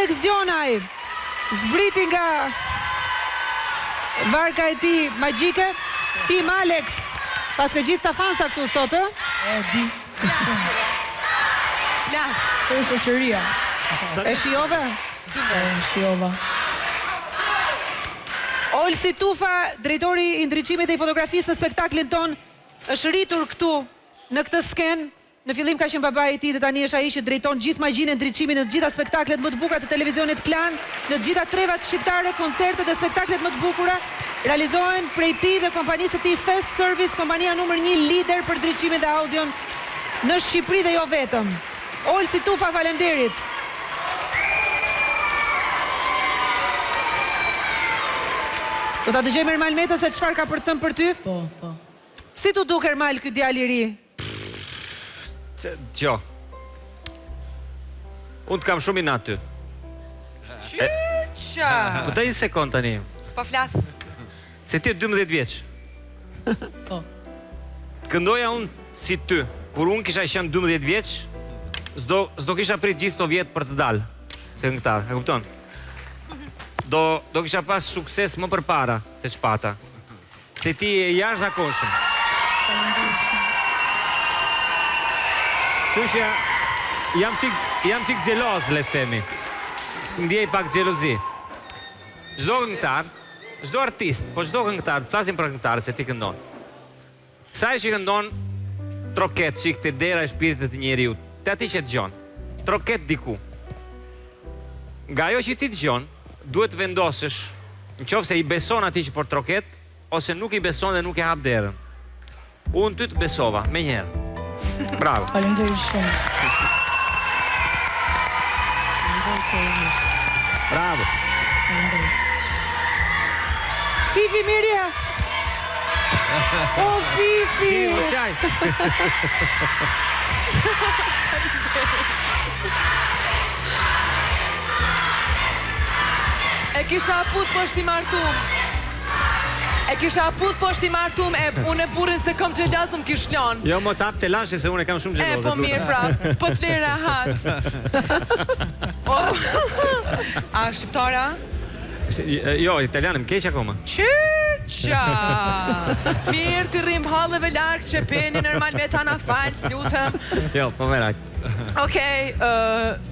Alex Gjonaj zbriti nga varka e ti magjike. Team Alex, pas ke gjithë ta fansa këtu sot, Di. Plas. Kjo është shoqëria. E shijove? Shijova. Olsi Tufa, drejtori i ndriçimit dhe i fotografisë në spektaklin ton, është rritur këtu në këtë sken. Në fillim ka qenë babai i tij dhe tani është ai që drejton gjithë magjinë e ndriçimit në të gjitha spektaklet më të bukura të televizionit Klan, në të gjitha trevat shqiptare, koncertet dhe spektaklet më të bukura realizohen prej tij dhe kompanisë së tij Fest Service, kompania numër 1 lider për ndriçimin dhe audion në Shqipëri dhe jo vetëm. Olsi Tufa, faleminderit. Do ta dëgjojmë Ermal Meta se çfarë ka për të thënë për ty? Po. Si tu duk Ermal ky djalë i ri? Gjo. Unë të kam shumë i natë ty. Qyqa. Po të një sekund tani. S'po flas. Se ti 12 vjeç. Po. Këndoja unë si ty. Kur unë kisha qenë 12 vjeç, s'do kisha prit gjithë të vjetë për të dalë. Se këngëtar, e kupton? Do kisha pas sukses më përpara se çpata. Se ti e jashtëzakonshëm. Qëshja, jam qik gjeloz, le të themi. Ndjej pak gjelozi. Çdo këngëtar, çdo artist, po çdo këngëtar, flasim për këngëtarët se ti këndon. Sa që këndon troket, qik të dera e shpiritit të njeriut, të ati që dëgjon, troket diku. Nga ajo që ti dëgjon, duhet vendosësh, në qoftë se i beson ati që për troket, ose nuk i beson dhe nuk e hap derën. Unë ty të besova, me njerë. Bravo. Faleminderit shumë. Bravo. Fifi Mirja. O Fifi. Ti qaj. E kisha aput po shti martum. Unë e burin se kom gjelazëm kish lon. Jo, mos hap të lashe se unë e kam shumë gjeloze. Po mirë prap, po të lera hat. A shqiptara? Jo, italianë, më keq akoma. Qyqa! Mirë të rrim hallëve larkë që peni normal me ta na falë, lutëm. Jo, po merak. Okej,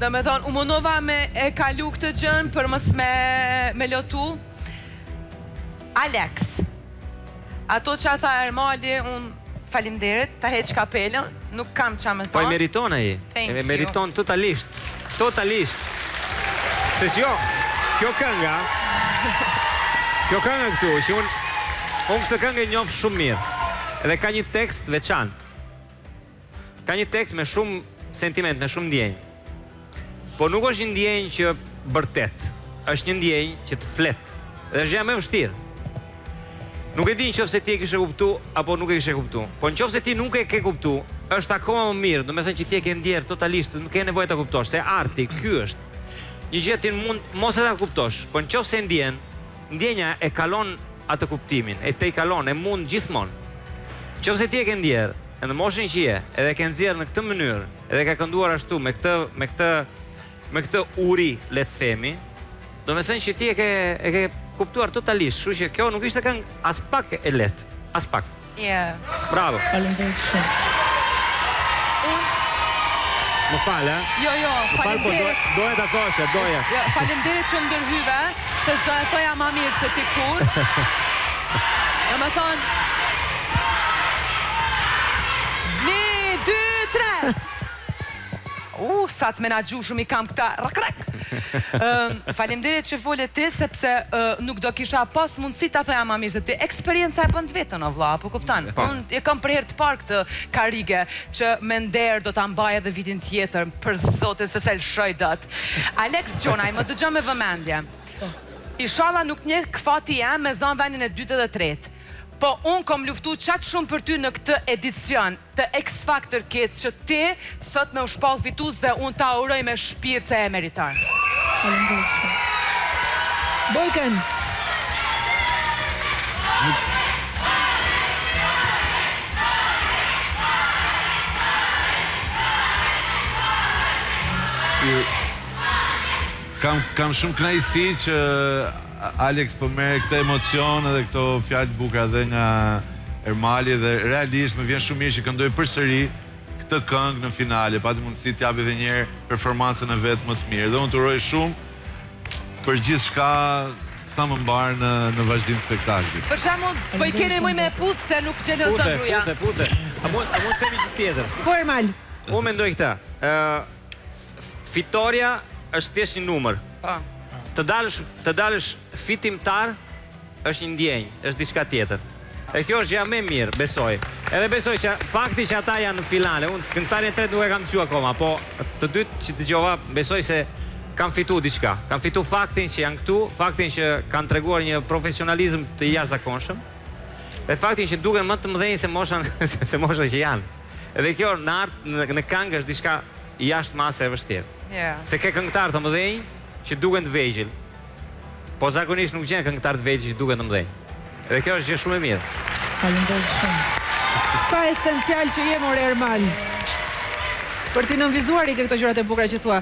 dhe me thonë, u mundova me e kalu këtë gjën për mës me lotu. Alex, ato që a tha Ermali, unë falimderit, ta heq kapelën, nuk kam qa me thonë. Po e meriton aji. Thank E you. meriton totalisht. Totalisht. Se që jo, kjo kënga këtu, që unë këtë këngë e njofë shumë mirë. Edhe ka një tekst veçantë. Ka një tekst me shumë sentiment, me shumë ndjenjë. Po nuk është një ndjenjë që bërtet. Është një ndjenjë që të flet. Dhe është gjë më e vështirë. Nuk e di nëse ti e kishe kuptu apo nuk e kishe kuptu. Po nëse ti nuk e ke kuptu, është akoma më mirë, do me thënë që ti e ke ndjerë totalisht, nuk e nevojë ta kuptosh, se arti, ky është një gjë ti mund mos e ta kuptosh, po nëse ndjenja e kalon atë kuptimin, e te i kalon, e mund gjithmonë. Nëse ti e ke ndjerë, në moshën që je, edhe ke nxjerrë në këtë mënyrë, edhe ka kënduar ashtu me këtë uri, le të themi, do me thënë që ti e ke kuptuar totalisht, kështu që kjo nuk ishte këngë as pak e lehtë, as pak. Yeah. Bravo. Faleminderit shumë. Më falë, Jo, po falimderit. doja ta thoshe, doja. Jo, falimderit që më ndërhyve, se s'do e thoja ma mirë se ti kur. Në më thonë... 1, 2, 3! Sa të menagju shumë i kam këta rak. Falimderit që fole ti, sepse nuk do kisha pas mundësi ta thoja ma mirë se ti. Eksperienca e bën të vetën, o vlla, apo kuptan? Unë e kam për herë të parë këtë karige, që me nder do ta mbaj edhe vitin tjetër, për zotin se se lëshoj dot. Alex Gjonaj, më dëgjoj me vëmendje. Inshallah nuk një këfati jam me zanë venin e 2 dhe 3. Po unë kom luftu qatë shumë për ty në këtë edicion të X Factor Kids, që ti sot me u shpall fitus dhe unë ta uroj me shpirt se e meritar. Bojken. Kam shumë kënaqësi që Alex po merr këtë emocion edhe këto fjalë bukura dhe nga Ermali dhe realisht më vjen shumë mirë që këndoj përsëri këtë këngë në finale, pati mundësi të japë edhe një herë performancën e vet më të mirë. Dhe unë të uroj shumë për gjithçka sa më mbar në vazhdim të spektaklit. Për shembull, po I keni më me putë se nuk gjelozon gruaja. Pute. A mund të themi që tjetër? Po Ermal. Unë mendoj këtë. Fitoria është thjesht një numër. Po. Të dalësh fitimtar është një ndjenjë, është diçka tjetër. E kjo është gjëja më e mirë, besoj. Edhe besoj që fakti që ata janë në finale, unë këngëtarin e tretë nuk e kam dëgjuar akoma, po të dytë që dëgjova, besoj se kanë fituar diçka. Kanë fituar faktin që janë këtu, faktin që kanë treguar një profesionalizëm të jashtëzakonshëm, dhe faktin që duken më të mëdhenj se mosha që janë. Edhe kjo në art, në këngë është diçka jashtë mase e vështirë. Se ke këngëtar të mëdhenj që duken të vegjël, po zakonisht nuk gjen këngëtar të vegjël që duken të mëdhenj. Edhe kjo është gjë shumë e mirë. Faleminderit shumë. Sa esencial që je more Ermal. Për t'i nënvizuar I këto gjërat e bukura që thua.